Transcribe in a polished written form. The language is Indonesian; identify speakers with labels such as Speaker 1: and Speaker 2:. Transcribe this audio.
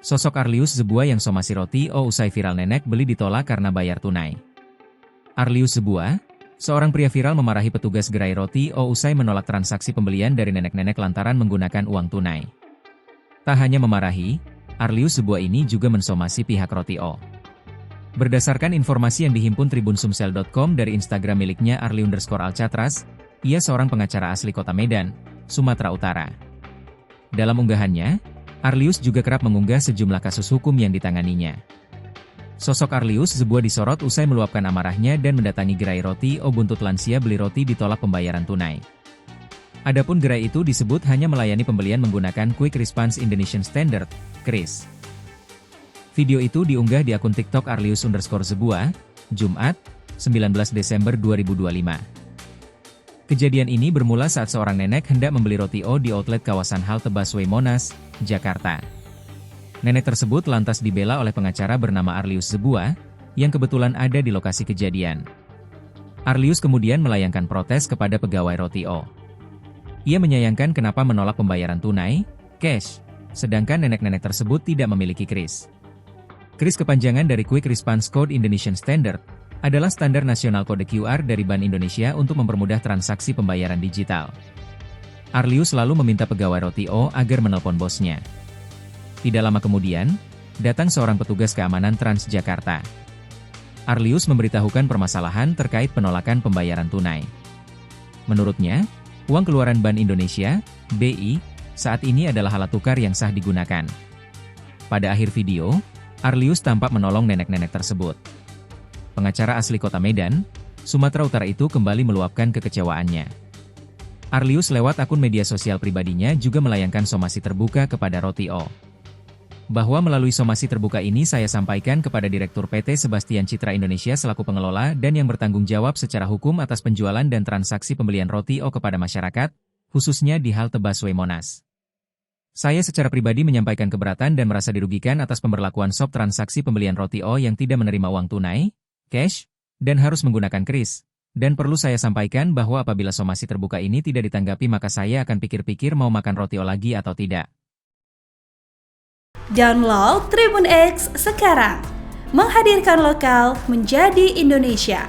Speaker 1: Sosok Arlius Zebua yang somasi roti usai viral nenek beli ditolak karena bayar tunai. Arlius Zebua, seorang pria viral memarahi petugas gerai roti usai menolak transaksi pembelian dari nenek-nenek lantaran menggunakan uang tunai. Tak hanya memarahi, Arlius Zebua ini juga mensomasi pihak roti O. Berdasarkan informasi yang dihimpun tribunsumsel.com dari Instagram miliknya Arli_Alcatraz, ia seorang pengacara asli kota Medan, Sumatera Utara. Dalam unggahannya, Arlius juga kerap mengunggah sejumlah kasus hukum yang ditanganinya. Sosok Arlius Zebua disorot usai meluapkan amarahnya dan mendatangi gerai roti buntut lansia beli roti ditolak pembayaran tunai. Adapun gerai itu disebut hanya melayani pembelian menggunakan Quick Response Indonesian Standard, KRIS. Video itu diunggah di akun TikTok Arlius_Zebua, Jumat, 19 Desember 2025. Kejadian ini bermula saat seorang nenek hendak membeli roti di outlet kawasan halte busway Monas, Jakarta. Nenek tersebut lantas dibela oleh pengacara bernama Arlius Zebua, yang kebetulan ada di lokasi kejadian. Arlius kemudian melayangkan protes kepada pegawai roti O. Ia menyayangkan kenapa menolak pembayaran tunai, cash, sedangkan nenek-nenek tersebut tidak memiliki KRIS. KRIS kepanjangan dari Quick Response Code Indonesian Standard, adalah standar nasional kode QR dari Bank Indonesia untuk mempermudah transaksi pembayaran digital. Arlius lalu meminta pegawai roti O agar menelpon bosnya. Tidak lama kemudian, datang seorang petugas keamanan Transjakarta. Arlius memberitahukan permasalahan terkait penolakan pembayaran tunai. Menurutnya, uang keluaran Bank Indonesia, BI, saat ini adalah alat tukar yang sah digunakan. Pada akhir video, Arlius tampak menolong nenek-nenek tersebut. Pengacara asli kota Medan, Sumatera Utara itu kembali meluapkan kekecewaannya. Arlius lewat akun media sosial pribadinya juga melayangkan somasi terbuka kepada roti O. Bahwa melalui somasi terbuka ini saya sampaikan kepada Direktur PT Sebastian Citra Indonesia selaku pengelola dan yang bertanggung jawab secara hukum atas penjualan dan transaksi pembelian roti O kepada masyarakat, khususnya di halte busway Monas. Saya secara pribadi menyampaikan keberatan dan merasa dirugikan atas pemberlakuan SOP transaksi pembelian roti O yang tidak menerima uang tunai, cash, dan harus menggunakan KRIS. Dan perlu saya sampaikan bahwa apabila somasi terbuka ini tidak ditanggapi maka saya akan pikir-pikir mau makan roti O lagi atau tidak.
Speaker 2: Download Tribun X sekarang, menghadirkan lokal menjadi Indonesia.